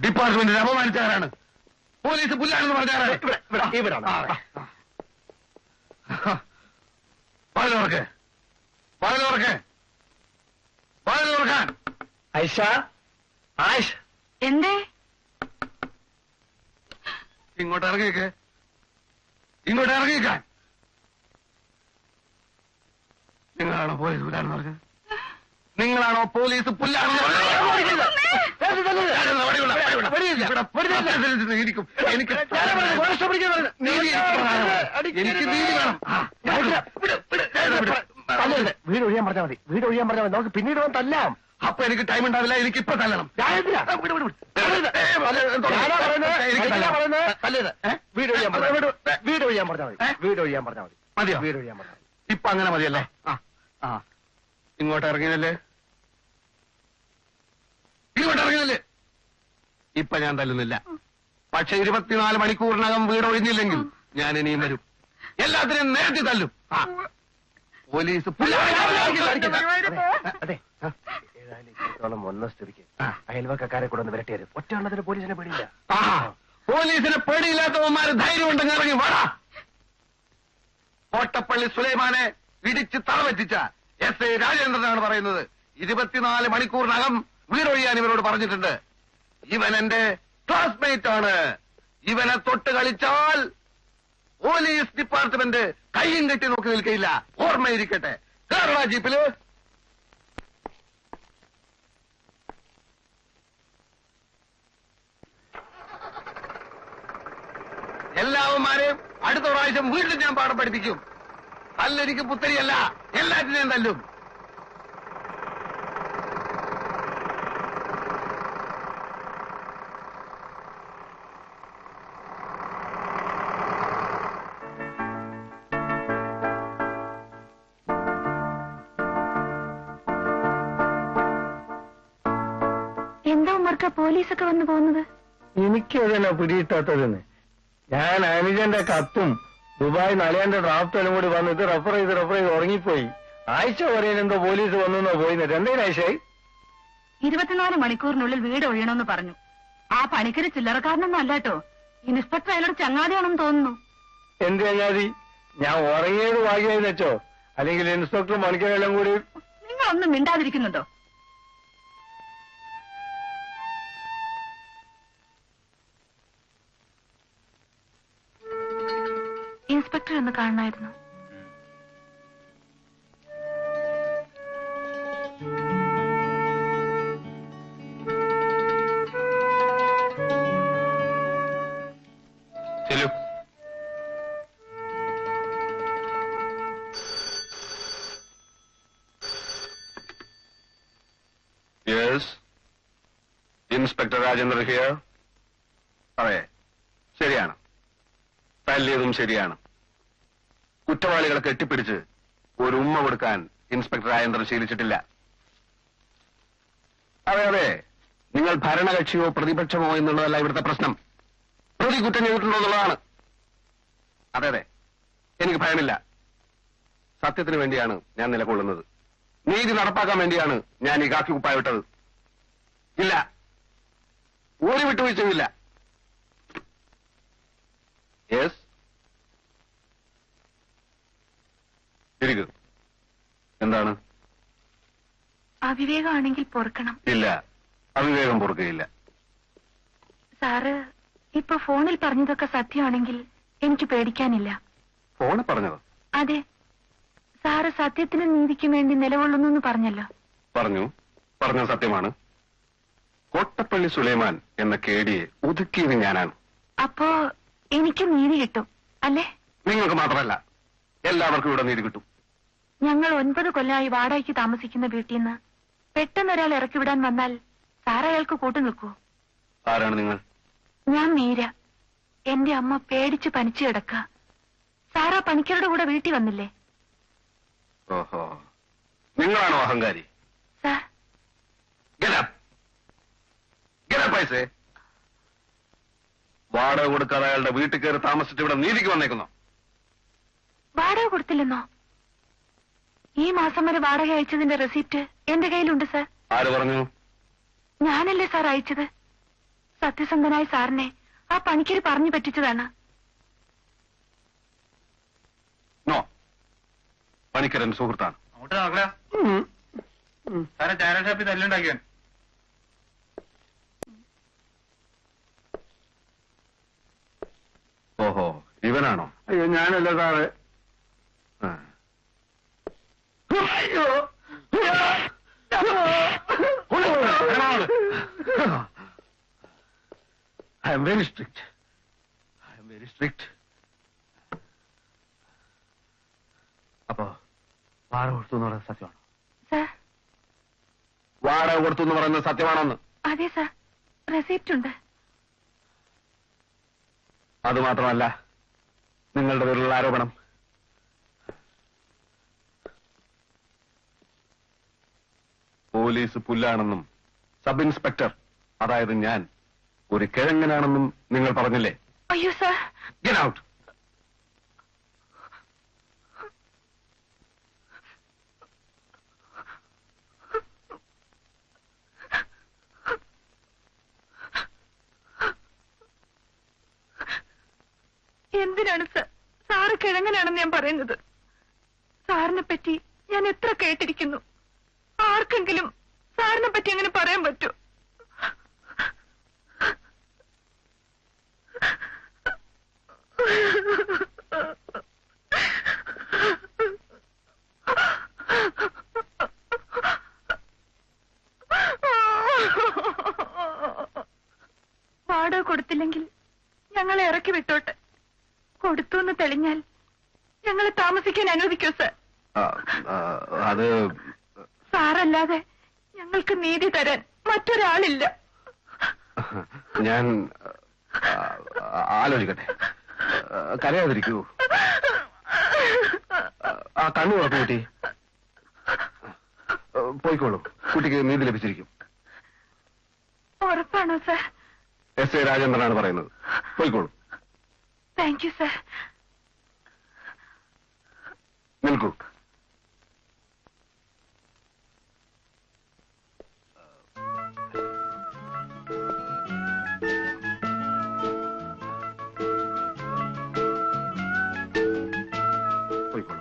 ഡിപ്പാർട്ട്മെന്റിനെ അപമാനിച്ചാരാണ്? Police പുല്ലാണെന്ന് പറഞ്ഞാരാണ്? ഇവരാണ്. പറഞ്ഞോർക്ക് പറഞ്ഞോർക്കാൻ. ഐഷ, ആയിഷ്, എന്തേ? ഇങ്ങോട്ട് ഇറങ്ങിക്കാൻ. നിങ്ങളാണോ പോലീസ് പുല്ലാണെന്ന് പറഞ്ഞത്? നിങ്ങളാണോ പോലീസ് പുല്ലാണെന്ന് പറഞ്ഞത്? എനിക്ക് നീതി വേണം. വീട് ഒഴിയാൻ പറഞ്ഞാൽ മതി. നമുക്ക് പിന്നീട് തല്ലാം. അപ്പൊ എനിക്ക് ടൈം ഉണ്ടാവില്ല. എനിക്കിപ്പോ തല്ലണം. വീട് ഒഴിയാൻ പറഞ്ഞാൽ മതി. മതിയോ? വീട് ഒഴിയാൻ പറഞ്ഞാൽ മതി. ഇപ്പൊ അങ്ങനെ മതിയല്ലേ? ഇങ്ങോട്ട് ഇറങ്ങിയതല്ലേ? ഇപ്പൊ ഞാൻ തല്ലുന്നില്ല. പക്ഷെ 24 മണിക്കൂറിനകം വീട് ഒഴിഞ്ഞില്ലെങ്കിൽ ഞാൻ ഇനിയും വരും. എല്ലാത്തിനെയും നേരത്തെ തല്ലും. പോലീസ് അതെ, ഏതായാലും വന്ന സ്ഥിതിക്ക് അയൽവക്കാരെ കൂടെ ഒന്ന് വരട്ടിയാലും ഒറ്റ പോലീസിനെ പേടിയില്ല. പോലീസിനെ പേടിയില്ലാത്തവന്മാര് ധൈര്യം ഉണ്ടെങ്കിൽ ഇറങ്ങി വാടാ. കോട്ടപ്പള്ളി സുലൈമാനെ ഇടിച്ച് തളവെറ്റിച്ച എസ് ഐ രാജേന്ദ്രനാണ് പറയുന്നത്. 24 മണിക്കൂറിനകം വീടൊഴിയാൻ ഇവരോട് പറഞ്ഞിട്ടുണ്ട്. ഇവൻ എന്റെ ക്ലാസ്മേറ്റ് ആണ്. ഇവനെ തൊട്ട് കളിച്ചാൽ പോലീസ് ഡിപ്പാർട്ട്മെന്റ് കയ്യും കെട്ടി നോക്കി നിൽക്കയില്ല. ഓർമ്മയിരിക്കട്ടെ. കേരള ജീപ്പില് എല്ലാവന്മാരെയും അടുത്ത പ്രാവശ്യം വീണ്ടും ഞാൻ പാഠം പഠിപ്പിക്കും. തല്ലെനിക്ക് പുത്തരിയല്ല, എല്ലാറ്റിനെയും തല്ലും. എന്താ ഉമ്മർക്ക പോലീസൊക്കെ വന്നു പോകുന്നത്? എനിക്കതിനാ പിടിയിട്ടാത്തതെന്ന്. ഞാൻ അനുജന്റെ കത്തും ദുബായ് നളിയന്റെ ഡ്രാഫ്റ്റും കൂടി വന്നിട്ട് റെഫർ ചെയ്ത് ഉറങ്ങിപ്പോയി. ആഴ്ച പറയുന്നെന്തോ പോലീസ് വന്നോ പോയിന്നിട്ട്. എന്തെങ്കിലും ആഴ്ചയായി? 24 മണിക്കൂറിനുള്ളിൽ വീട് ഒഴിയണമെന്ന് പറഞ്ഞു. ആ പണിക്കര് ചില്ലറക്കാരനൊന്നും അല്ലാട്ടോ. ഇൻസ്പെക്ടർ അയാളുടെ ചങ്ങാതിയാണെന്ന് തോന്നുന്നു. എന്ത് ചങ്ങാതി? ഞാൻ ഉറങ്ങിയത് ഭാഗ്യമായി വെച്ചോ? അല്ലെങ്കിൽ ഇൻസ്പെക്ടർ മണിക്കരെല്ലാം കൂടി. നിങ്ങളൊന്നും മിണ്ടാതിരിക്കുന്നുണ്ടോ? ഇൻസ്പെക്ടർ ഒന്ന് കാണണമായിരുന്നു. ചെല്ലു. Yes, inspector Rajendran here. അതെ, ശരിയാണ്. തല്ലിയതും ശരിയാണ്. കുറ്റവാളികളെ കെട്ടിപ്പിടിച്ച് ഒരു ഉമ്മ കൊടുക്കാൻ ഇൻസ്പെക്ടർ രാജേന്ദ്രൻ ശീലിച്ചിട്ടില്ല. അതെ, നിങ്ങൾ ഭരണകക്ഷിയോ പ്രതിപക്ഷമോ എന്നുള്ളതല്ല ഇവിടുത്തെ പ്രശ്നം. പ്രതി കുറ്റം ചെയ്തിട്ടുണ്ടോ എന്നുള്ളതാണ്. അതെ, എനിക്ക് ഭയമില്ല. സത്യത്തിന് വേണ്ടിയാണ് ഞാൻ നിലകൊള്ളുന്നത്. നീതി നടപ്പാക്കാൻ വേണ്ടിയാണ് ഞാൻ ഈ കാക്കി കുപ്പായ വിട്ടത്. ഇല്ല, ഒരു വിട്ടുവീഴ്ചയുമില്ല. യെസ്, ഇരിക്കൂ. എന്താണ്? അവിവേകമാണെങ്കിൽ പൊറുക്കണം. ഇല്ല, അവിവേകം പൊറുക്കുകയില്ല. സാറ് ഇപ്പൊ ഫോണിൽ പറഞ്ഞതൊക്കെ സത്യമാണെങ്കിൽ എനിക്ക് പേടിക്കാനില്ല. ഫോണിൽ പറഞ്ഞതോ? അതെ, സാറ് സത്യത്തിനും നീതിക്കും വേണ്ടി നിലകൊള്ളുന്നു പറഞ്ഞല്ലോ. പറഞ്ഞു സത്യമാണ്. കോട്ടപ്പള്ളി സുലൈമാൻ എന്ന കേടിയെ ഒതുക്കിയത് ഞാനാണ്. അപ്പോ എനിക്ക് നീതി കിട്ടും അല്ലേ? നിങ്ങൾക്ക് മാത്രമല്ല, എല്ലാവർക്കും ഇവിടെ നീതി കിട്ടും. ഞങ്ങൾ 9 കൊല്ലമായി വാടകയ്ക്ക് താമസിക്കുന്ന വീട്ടിൽ നിന്ന് പെട്ടെന്ന് ഒരാൾ ഇറക്കി വിടാൻ വന്നാൽ സാർ അയാൾക്ക് കൂട്ടു നിൽക്കൂ? ആരാണ് നിങ്ങൾ? ഞാൻ മീര. എന്റെ അമ്മ പേടിച്ച് പനിച്ചു കിടക്ക. സാറാ പണിക്കരുടെ കൂടെ വീട്ടിൽ വന്നില്ലേ? ഓഹോ, നിങ്ങളാണോ അഹങ്കാരി? സാർ, പൈസേ വാടക കൊടുക്കാതെ അയാളുടെ വീട്ടിൽ കയറി താമസിച്ചിട്ട് ഇവിടെ നീതിക്ക് വന്നേക്കുന്നോ? വാടക കൊടുത്തില്ലെന്നോ? ഈ മാസം വരെ വാടക അയച്ചതിന്റെ റെസിപ്റ്റ് എന്റെ കയ്യിലുണ്ട് സാർ. ആര് പറഞ്ഞു? ഞാനല്ലേ സാർ അയച്ചത്. സത്യസന്ധനായ സാറിനെ ആ പണിക്കര് പറഞ്ഞു പറ്റിച്ചതാണ്. നോ, പണിക്കരൻ സുഹൃത്താണ്. അങ്ങോട്ട് നോക്കല സാറെ ചായ ഷാപ്പിൽ തല്ലുണ്ടാക്കിയാൻ. ഓഹോ, ഇവനാണോ? അയ്യോ, ഞാനല്ല സാറ്. ആ. അയ്യോ, I am very strict. I am very strict. അപ്പോ വാടക കൊടുത്തു എന്ന് പറയുന്നത് സത്യമാണോ? സാർ? വാടക കൊടുത്തു എന്ന് പറയുന്നത് സത്യമാണോന്ന്? അതെ സാർ, റെസിപ്റ്റ് ഉണ്ട്. അത് മാത്രമല്ല, നിങ്ങളുടെ പേരിലുള്ള ആരോപണം പോലീസ് പുല്ലാണെന്നും സബ് ഇൻസ്പെക്ടർ, അതായത് ഞാൻ, ഒരു കിഴങ്ങനാണെന്നും നിങ്ങൾ പറഞ്ഞില്ലേ? അയ്യോ സാർ. Get out. എന്തിനാണ് സാർ സാറ് കിഴങ്ങനാണെന്ന് ഞാൻ പറയുന്നത്? സാറിനെ പറ്റി ഞാൻ എത്ര കേട്ടിരിക്കുന്നു. ആർക്കെങ്കിലും സാറിനെ പറ്റി അങ്ങനെ പറയാൻ പറ്റൂ? വാടക കൊടുത്തില്ലെങ്കിൽ ഞങ്ങളെ ഇറക്കി വിട്ടോട്ടെ. കൊടുത്തു എന്ന് തെളിഞ്ഞാൽ ഞങ്ങളെ താമസിക്കാൻ അനുവദിക്കൂ സാർ. അത് സാറല്ലാതെ ഞങ്ങൾക്ക് നീതി തരാൻ മറ്റൊരാളില്ല. ഞാൻ ആലോചിക്കട്ടെ. കരയാതിരിക്കൂ. ആ കണ്ണു തുറക്കൂ കുട്ടി. പോയിക്കോളൂ, കുട്ടിക്ക് നീതി ലഭിച്ചിരിക്കും. ഉറപ്പാണോ സാർ? എസ് എ രാജേന്ദ്രനാണ് പറയുന്നത്. പോയിക്കോളൂ. Thank you sir. നിൽക്കൂ. പോയിക്കോളൂ.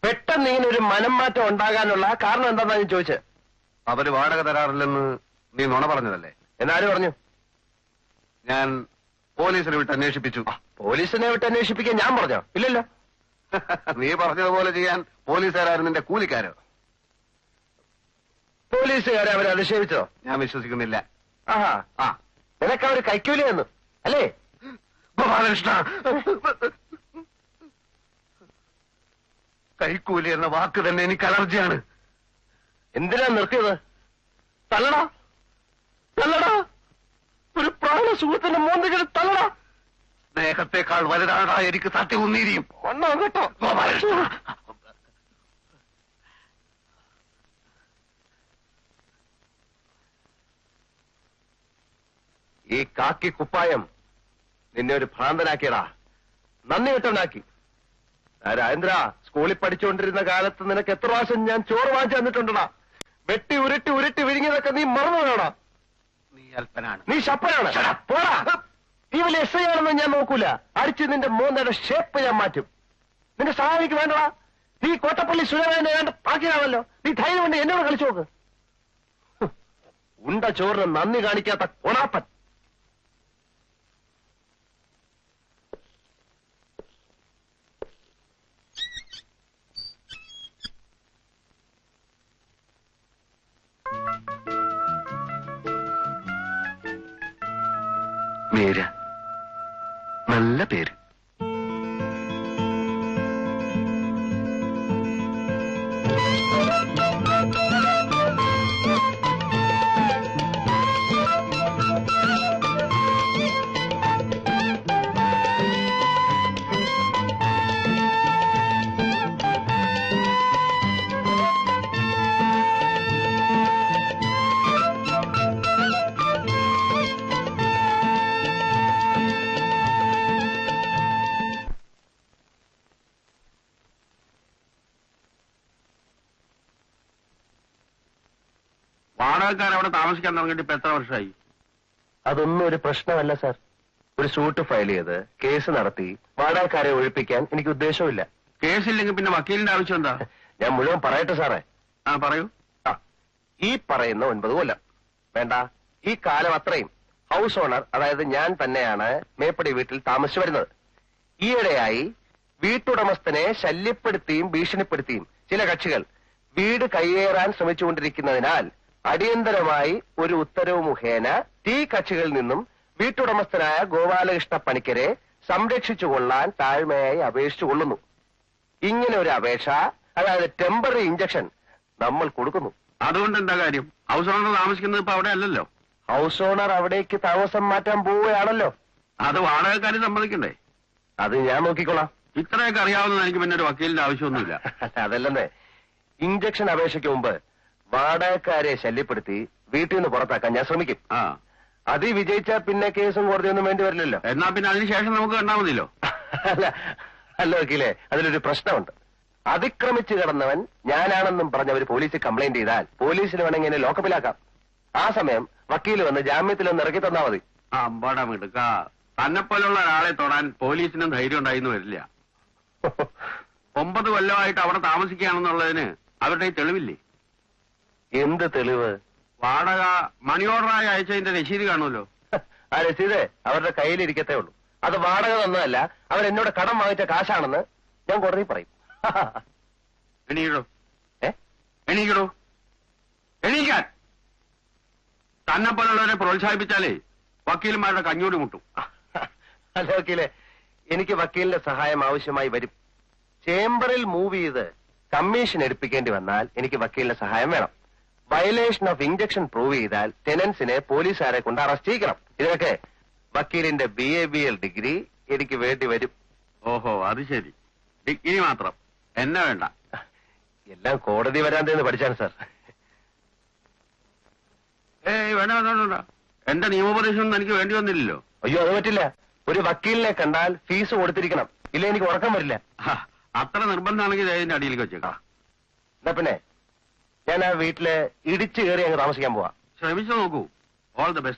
പെട്ടെന്ന് ഇങ്ങനെ ഒരു മനം മാറ്റം ഉണ്ടാകാനുള്ള കാരണം എന്താണെന്നാ ഞാൻ ചോദിച്ചത്. അവര് വാടക തരാറില്ലെന്ന് നീ നുണ പറഞ്ഞതല്ലേ? എന്നാര് പറഞ്ഞു? ഞാൻ പോലീസിനെ വിട്ട് അന്വേഷിപ്പിച്ചു. പോലീസിനെ വിട്ട് അന്വേഷിപ്പിക്കാൻ ഞാൻ പറഞ്ഞോ? ഇല്ലല്ലോ. നീ പറഞ്ഞതുപോലെ ചെയ്യാൻ പോലീസുകാരായിരുന്നു നിന്റെ കൂലിക്കാരോ? പോലീസുകാരെ അവരെ അധിക്ഷേപിച്ചോ? ഞാൻ വിശ്വസിക്കുന്നില്ല. ആഹാ, ആ, നിനക്ക് അവര് കൈക്കൂലി തന്നു അല്ലേ? ഗോപാലകൃഷ്ണ, കൈക്കൂലി എന്ന വാക്ക് തന്നെ എനിക്ക് അലർജിയാണ്. എന്തിനാ നിർത്തിയത്? തല്ലടാ, തല്ലടാ, ഒരു പ്രാണ സുഹൃത്തിന്റെ മോന്തികൾ തല്ലടാ. സ്നേഹത്തെക്കാൾ വലുതാടാ എനിക്ക് സത്യവും നീതിയും. ഒന്നോ കേട്ടോ ഗോപാലകൃഷ്ണ, ഈ കാക്കി കുപ്പായം നിന്നെ ഒരു ഭ്രാന്തനാക്കിയടാ, നന്ദി കെട്ടവനാക്കി. രാജേന്ദ്ര, സ്കൂളിൽ പഠിച്ചുകൊണ്ടിരുന്ന കാലത്ത് നിനക്ക് എത്ര പ്രാവശ്യം ഞാൻ ചോറ് വാങ്ങിച്ചു തന്നിട്ടുണ്ടടാ. വെട്ടി ഉരുട്ടി ഉരുട്ടി വിഴുങ്ങിയതൊക്കെ നീ മറന്നു വേണോടാ. നീ അല്പനാണ്. നീ ശപ്പനാണ്. പോടാ. നീ വലിയ എസ് ഐ ആണെന്ന് ഞാൻ നോക്കൂല. അടിച്ച് നിന്റെ മൂന്നയുടെ ഷേപ്പ് ഞാൻ മാറ്റും. നിന്റെ സഹായിക്ക് വേണ്ടടാ. നീ കോട്ടപ്പള്ളി സുരേന്ദ്രനെ വേണ്ട പാക്കിയാണല്ലോ. നീ ധൈര്യം കൊണ്ട് എന്നോട് കളിച്ചു നോക്ക്. ഉണ്ട ചോറിന് നന്ദി കാണിക്കാത്ത കൊണാപ്പൻ. മീര, നല്ല പേര്. വാടകക്കാർ അവിടെ താമസിക്കാൻ തുടങ്ങിയിട്ട് ഇപ്പൊ എത്ര വർഷമായി? അതൊന്നും ഒരു പ്രശ്നമല്ല സാർ. ഒരു സൂട്ട് ഫയൽ ചെയ്ത് കേസ് നടത്തി വാടകക്കാരെ ഒഴിപ്പിക്കാൻ എനിക്ക് ഉദ്ദേശമില്ല. കേസില്ലെങ്കിൽ പിന്നെ വക്കീലിന്റെ ആവശ്യം എന്താ? ഞാൻ മുഴുവൻ പറയട്ടെ സാറേ. ആ പറയൂ. ആ, ഈ പറയുന്ന 9 കൊല്ലം വേണ്ട, ഈ കാലം അത്രയും ഹൗസ് ഓണർ, അതായത് ഞാൻ തന്നെയാണ് മേപ്പടി വീട്ടിൽ താമസിച്ചു വരുന്നത്. ഈയിടെയായി വീട്ടുടമസ്ഥനെ ശല്യപ്പെടുത്തിയും ഭീഷണിപ്പെടുത്തിയും ചില കക്ഷികൾ വീട് കയ്യേറാൻ ശ്രമിച്ചുകൊണ്ടിരിക്കുന്നതിനാൽ അടിയന്തരമായി ഒരു ഉത്തരവ് മുഖേന ഈ കക്ഷികളിൽ നിന്നും വീട്ടുടമസ്ഥനായ ഗോപാലകൃഷ്ണ പണിക്കരെ സംരക്ഷിച്ചുകൊള്ളാൻ താഴ്മയായി അപേക്ഷിച്ചുകൊള്ളുന്നു. ഇങ്ങനെ ഒരു അപേക്ഷ, അതായത് ടെമ്പററി ഇഞ്ചക്ഷൻ നമ്മൾ കൊടുക്കുന്നു. അതുകൊണ്ട് എന്താ കാര്യം? ഹൗസ് ഓണർ താമസിക്കുന്നത് ഇപ്പൊ അവിടെ അല്ലല്ലോ. ഹൗസ് ഓണർ അവിടേക്ക് താമസം മാറ്റാൻ പോവുകയാണല്ലോ. അത് വാടകക്കാര് സമ്മതിക്കണ്ടേ? അത് ഞാൻ നോക്കിക്കോളാം. ഇത്രയൊക്കെ അറിയാവുന്ന എനിക്ക് പിന്നെ ഒരു വക്കീലിന്റെ ആവശ്യമൊന്നുമില്ല. അതല്ലെന്നേ, ഇഞ്ചക്ഷൻ അപേക്ഷയ്ക്ക് മുമ്പ് വാടകക്കാരെ ശല്യപ്പെടുത്തി വീട്ടിൽ നിന്ന് പുറത്താക്കാൻ ഞാൻ ശ്രമിക്കും. ആ, അത് വിജയിച്ചാൽ പിന്നെ കേസും കോടതിയൊന്നും വേണ്ടി വരില്ലല്ലോ. എന്നാ പിന്നെ അതിനുശേഷം നമുക്ക് കണ്ടാ മതിയല്ലോ. അല്ല വക്കീലേ, അതിലൊരു പ്രശ്നമുണ്ട്. അതിക്രമിച്ചു കിടന്നവൻ ഞാനാണെന്നും പറഞ്ഞ് അവർ പോലീസിൽ കംപ്ലൈന്റ് ചെയ്താൽ പോലീസിന് വേണമെങ്കിൽ എന്നെ ലോക്കപ്പിലാക്കാം. ആ സമയം വക്കീൽ വന്ന് ജാമ്യത്തിലൊന്ന് ഇറക്കി തന്നാ മതി. ആ അമ്പാടാ മിടുക്ക, തന്നെ പോലുള്ള ഒരാളെ തൊടാൻ പോലീസിനും ധൈര്യം ഉണ്ടായിന്ന് വരില്ല. 9 കൊല്ലമായിട്ട് അവിടെ താമസിക്കുകയാണെന്നുള്ളതിന് അവരുടെ ഈ തെളിവില്ലേ? എന്ത് തെളിവ്? വാടക മണി ഓർഡറായി അയച്ചതിന്റെ രസീത് കാണുമല്ലോ. ആ രസീത് അവരുടെ കയ്യിലിരിക്കത്തേ ഉള്ളൂ. അത് വാടക തന്നതല്ല, അവരെന്നോട് കടം വാങ്ങിച്ച കാശാണെന്ന് ഞാൻ കോടതി പറയും. എണീക്കടോ, എണീക്കടോ, എണീക്കാൻ. തന്നെ പോലുള്ളവരെ പ്രോത്സാഹിപ്പിച്ചാലേ വക്കീലന്മാരുടെ കഞ്ഞൂടി മുട്ടും. അല്ല വക്കീലെ, എനിക്ക് വക്കീലിന്റെ സഹായം ആവശ്യമായി വരും. ചേംബറിൽ മൂവ് ചെയ്ത് കമ്മീഷൻ എടുപ്പിക്കേണ്ടി വന്നാൽ എനിക്ക് വക്കീലിന്റെ സഹായം വേണം. വയലേഷൻ ഓഫ് ഇഞ്ചക്ഷൻ പ്രൂവ് ചെയ്താൽ ടെനൻസിനെ പോലീസുകാരെ കൊണ്ട് അറസ്റ്റ് ചെയ്യിക്കണം. ഇതിനൊക്കെ വക്കീലിന്റെ BA-BL ഡിഗ്രി എനിക്ക് വേണ്ടി വരും. ഓഹോ, അത് ശരി. ഡിഗ്രി മാത്രം, എന്നെ വേണ്ട. എല്ലാം കോടതി വരാന്തെന്ന് പഠിച്ചാണ് സാർ. ഏയ് വേണ്ട വേണ്ട വേണ്ട, എന്റെ നിയമോപദേശം എനിക്ക് വേണ്ടി വന്നില്ലല്ലോ. അയ്യോ, അത് പറ്റില്ല. ഒരു വക്കീലിനെ കണ്ടാൽ ഫീസ് കൊടുത്തിരിക്കണം, ഇല്ല എനിക്ക് ഉറക്കം വരില്ല. അത്ര നിർബന്ധമാണെങ്കിൽ അതിന്റെ അടിയിലേക്ക് വെച്ചേക്കാം. എന്നാ പിന്നെ ഞാൻ ആ വീട്ടില് ഇടിച്ചു കയറി അങ്ങ് താമസിക്കാൻ പോവാ. ശ്രമിച്ചു നോക്കൂ. All the best.